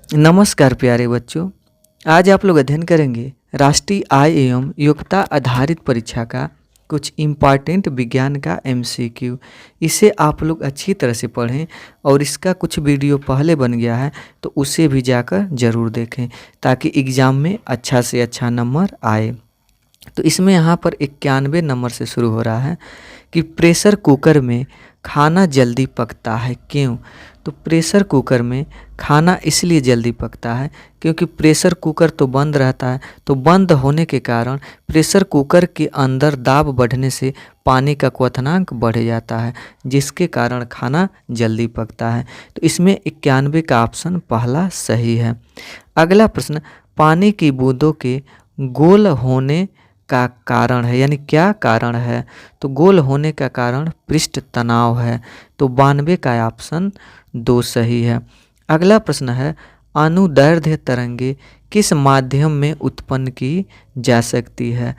नमस्कार प्यारे बच्चों। आज आप लोग अध्ययन करेंगे राष्ट्रीय आय एवं योग्यता आधारित परीक्षा का कुछ इम्पॉर्टेंट विज्ञान का एमसीक्यू। इसे आप लोग अच्छी तरह से पढ़ें और इसका कुछ वीडियो पहले बन गया है तो उसे भी जाकर ज़रूर देखें ताकि एग्ज़ाम में अच्छा से अच्छा नंबर आए। तो इसमें यहाँ पर 91 नंबर से शुरू हो रहा है कि प्रेशर कुकर में खाना जल्दी पकता है क्यों। तो प्रेशर कुकर में खाना इसलिए जल्दी पकता है क्योंकि प्रेशर कुकर तो बंद रहता है, तो बंद होने के कारण प्रेशर कुकर के अंदर दाब बढ़ने से पानी का क्वथनांक बढ़ जाता है, जिसके कारण खाना जल्दी पकता है। तो इसमें 91 का ऑप्शन पहला सही है। अगला प्रश्न, पानी की बूंदों के गोल होने का कारण है, यानी क्या कारण है। तो गोल होने का कारण पृष्ठ तनाव है। तो 92 का ऑप्शन 2 सही है। अगला प्रश्न है, अनुदैर्ध्य तरंगे किस माध्यम में उत्पन्न की जा सकती है।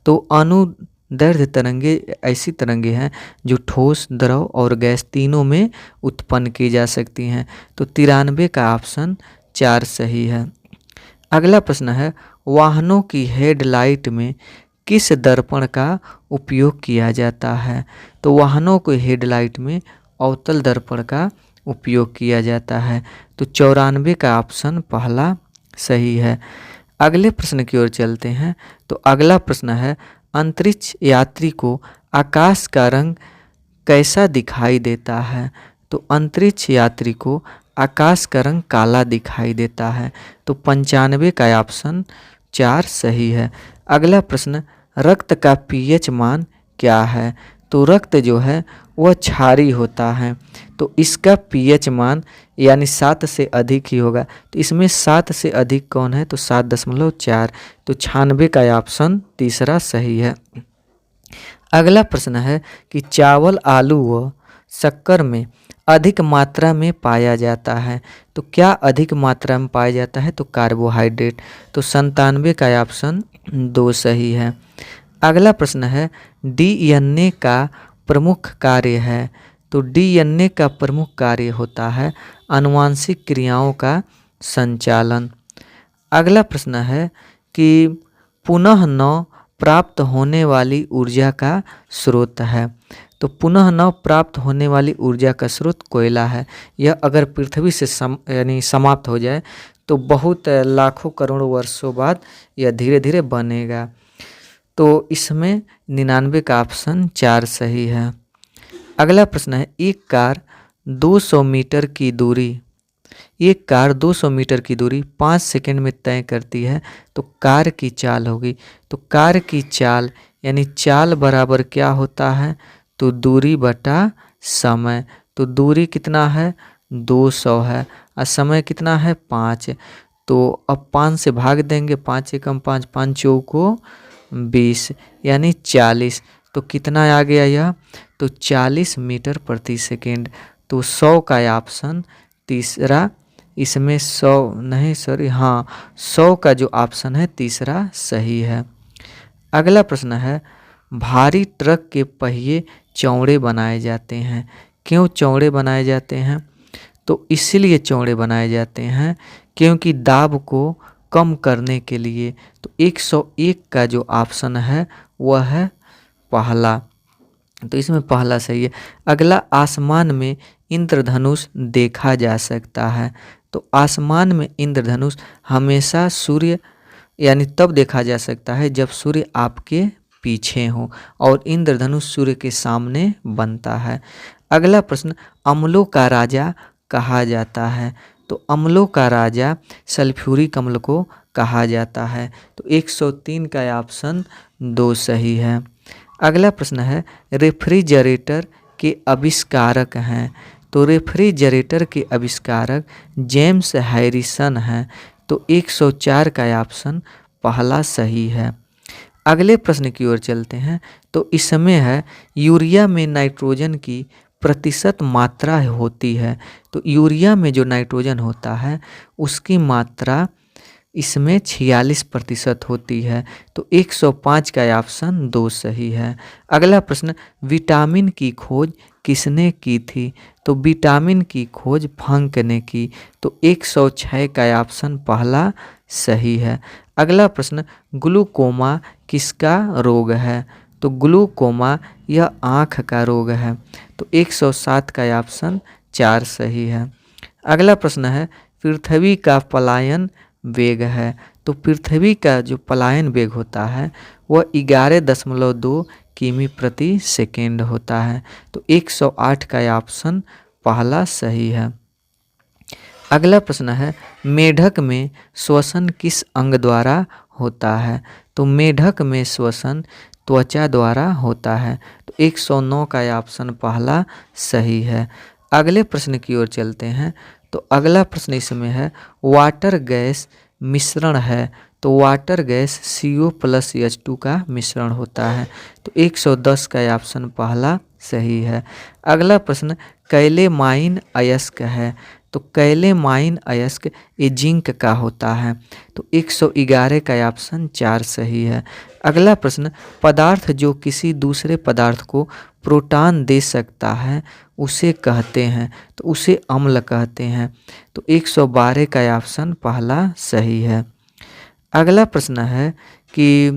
तो अनुदैर्ध्य तरंगे ऐसी तरंगे हैं जो ठोस, द्रव और गैस तीनों में उत्पन्न की जा सकती हैं। तो 93 का ऑप्शन 4 सही है। अगला प्रश्न है, वाहनों की हेडलाइट में किस दर्पण का उपयोग किया जाता है। तो वाहनों को हेडलाइट में अवतल दर्पण का उपयोग किया जाता है। तो 94 का ऑप्शन पहला सही है। अगले प्रश्न की ओर चलते हैं। तो अगला प्रश्न है, अंतरिक्ष यात्री को आकाश का रंग कैसा दिखाई देता है। तो अंतरिक्ष यात्री को आकाश का रंग काला दिखाई देता है। तो 95 का ऑप्शन 4 सही है। अगला प्रश्न, रक्त का पीएच मान क्या है। तो रक्त जो है वह क्षारीय होता है, तो इसका पीएच मान यानी 7 से अधिक ही होगा। तो इसमें 7 से अधिक कौन है, तो 7.4। तो 96 का ऑप्शन तीसरा सही है। अगला प्रश्न है कि चावल, आलू व शक्कर में अधिक मात्रा में पाया जाता है। तो क्या अधिक मात्रा में पाया जाता है, तो कार्बोहाइड्रेट। तो 97 का ऑप्शन 2 सही है। अगला प्रश्न है, डीएनए का प्रमुख कार्य है। तो डीएनए का प्रमुख कार्य होता है आनुवांशिक क्रियाओं का संचालन। अगला प्रश्न है कि पुनः नव प्राप्त होने वाली ऊर्जा का स्रोत है। तो पुनः नव प्राप्त होने वाली ऊर्जा का स्रोत कोयला है। यह अगर पृथ्वी से यानी समाप्त हो जाए तो बहुत लाखों करोड़ों वर्षों बाद यह धीरे धीरे बनेगा। तो इसमें 99 का ऑप्शन 4 सही है। अगला प्रश्न है, एक कार 200 मीटर की दूरी 5 सेकंड में तय करती है, तो कार की चाल होगी। तो कार की चाल यानी चाल बराबर क्या होता है, तो दूरी बटा समय। तो दूरी कितना है, 200 है और समय कितना है, 5। तो अब 5 से भाग देंगे, 5 एकम 5, 5 चौको 20 यानी 40। तो कितना आ गया यह, तो 40 मीटर प्रति सेकेंड। तो 100 का ऑप्शन तीसरा, इसमें 100 नहीं सॉरी, हाँ 100 का जो ऑप्शन है तीसरा सही है। अगला प्रश्न है, भारी ट्रक के पहिए चौड़े बनाए जाते हैं। क्यों चौड़े बनाए जाते हैं, तो इसलिए चौड़े बनाए जाते हैं क्योंकि दाब को कम करने के लिए। तो 101 का जो ऑप्शन है वह है पहला। तो इसमें पहला सही है। अगला, आसमान में इंद्रधनुष देखा जा सकता है। तो आसमान में इंद्रधनुष हमेशा सूर्य यानी तब देखा जा सकता है जब सूर्य आपके पीछे हो और इंद्रधनुष सूर्य के सामने बनता है। अगला प्रश्न, अम्लों का राजा कहा जाता है। तो अम्लों का राजा सल्फ्यूरिक अम्ल को कहा जाता है। तो 103 का ऑप्शन 2 सही है। अगला प्रश्न है, रेफ्रिजरेटर के आविष्कारक हैं। तो रेफ्रिजरेटर के आविष्कारक जेम्स हैरिसन हैं। तो 104 का ऑप्शन पहला सही है। अगले प्रश्न की ओर चलते हैं। तो इसमें है, यूरिया में नाइट्रोजन की प्रतिशत मात्रा होती है। तो यूरिया में जो नाइट्रोजन होता है उसकी मात्रा इसमें 46% होती है। तो 105 का ऑप्शन 2 सही है। अगला प्रश्न, विटामिन की खोज किसने की थी? तो विटामिन की खोज फंक ने की। तो 106 का ऑप्शन पहला सही है। अगला प्रश्न, ग्लूकोमा किसका रोग है? तो ग्लूकोमा यह आँख का रोग है। तो 107 का ऑप्शन 4 सही है। अगला प्रश्न है, पृथ्वी का पलायन वेग है। तो पृथ्वी का जो पलायन वेग होता है वह 11.2 किमी प्रति सेकेंड होता है। तो 108 का ऑप्शन पहला सही है। अगला प्रश्न है, मेढक में श्वसन किस अंग द्वारा होता है? तो मेढक में श्वसन त्वचा द्वारा होता है। तो 109 का ऑप्शन पहला सही है। अगले प्रश्न की ओर चलते हैं। तो अगला प्रश्न इसमें है, वाटर गैस मिश्रण है। तो वाटर गैस CO+H2 का मिश्रण होता है। तो 110 का ऑप्शन पहला सही है। अगला प्रश्न, कैलेमाइन अयस्क है। तो कैलेमाइन अयस्क ये जिंक का होता है। तो 111 का ऑप्शन 4 सही है। अगला प्रश्न, पदार्थ जो किसी दूसरे पदार्थ को प्रोटॉन दे सकता है उसे कहते हैं। तो उसे अम्ल कहते हैं। तो 112 का ऑप्शन पहला सही है। अगला प्रश्न है कि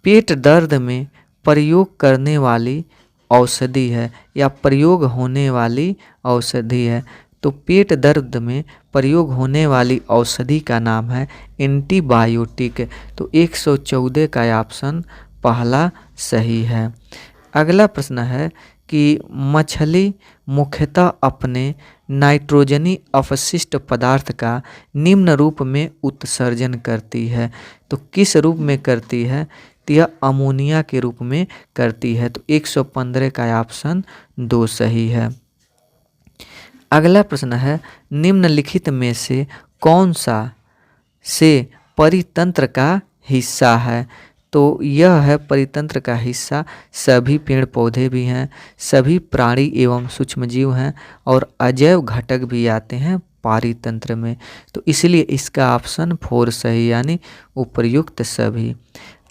पेट दर्द में प्रयोग करने वाली औषधि है या प्रयोग होने वाली औषधि है। तो पेट दर्द में प्रयोग होने वाली औषधि का नाम है एंटीबायोटिक। तो 114 का ऑप्शन पहला सही है। अगला प्रश्न है कि मछली मुख्यतः अपने नाइट्रोजनी अपशिष्ट पदार्थ का निम्न रूप में उत्सर्जन करती है। तो किस रूप में करती है? तो यह अमोनिया के रूप में करती है। तो 115 का ऑप्शन 2 सही है। अगला प्रश्न है, निम्नलिखित में से कौन सा से परितंत्र का हिस्सा है? तो यह है परितंत्र का हिस्सा, सभी पेड़ पौधे भी हैं, सभी प्राणी एवं सूक्ष्मजीव हैं और अजैव घटक भी आते हैं पारितंत्र में। तो इसलिए इसका ऑप्शन 4 सही, यानी उपर्युक्त सभी।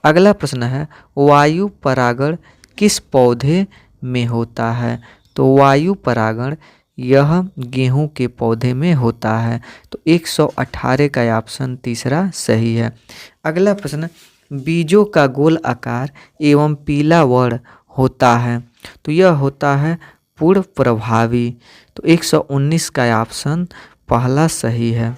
अगला प्रश्न है, वायु परागण किस पौधे में होता है? तो वायु परागण यह गेहूं के पौधे में होता है। तो 118 का ऑप्शन तीसरा सही है। अगला प्रश्न, बीजों का गोल आकार एवं पीला वर्ण होता है। तो यह होता है पूर्ण प्रभावी। तो 119 का ऑप्शन पहला सही है।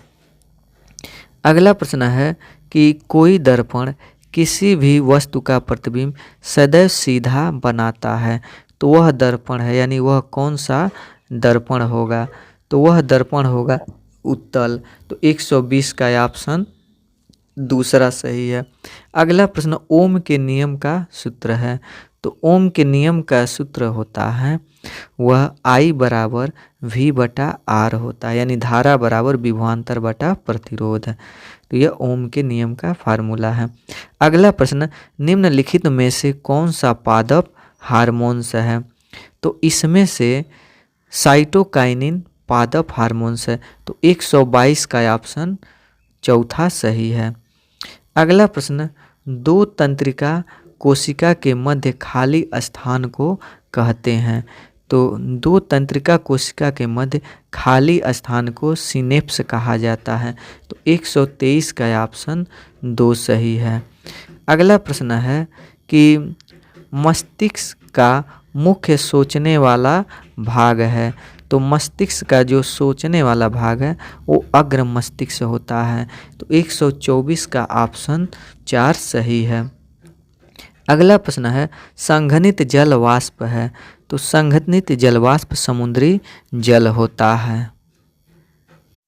अगला प्रश्न है कि कोई दर्पण किसी भी वस्तु का प्रतिबिंब सदैव सीधा बनाता है। तो वह दर्पण है, यानी वह कौन सा दर्पण होगा? तो वह दर्पण होगा उत्तल। तो 120 का ऑप्शन दूसरा सही है। अगला प्रश्न, ओम के नियम का सूत्र है। तो ओम के नियम का सूत्र होता है वह I बराबर V/R होता है, यानी धारा बराबर विभवांतर बटा प्रतिरोध। तो यह ओम के नियम का फार्मूला है। अगला प्रश्न, निम्नलिखित में से कौन सा पादप हार्मोन्स है? तो इसमें से साइटोकाइनिन पादप हार्मोन्स है। तो 122 का ऑप्शन चौथा सही है। अगला प्रश्न, दो तंत्रिका कोशिका के मध्य खाली स्थान को कहते हैं। तो दो तंत्रिका कोशिका के मध्य खाली स्थान को सिनेप्स कहा जाता है। तो 123 का ऑप्शन 2 सही है। अगला प्रश्न है कि मस्तिष्क का मुख्य सोचने वाला भाग है। तो मस्तिष्क का जो सोचने वाला भाग है वो अग्र मस्तिष्क होता है। तो 124 का ऑप्शन 4 सही है। अगला प्रश्न है, संघनित जल वाष्प है। तो संघनित जल वाष्प समुद्री जल होता है।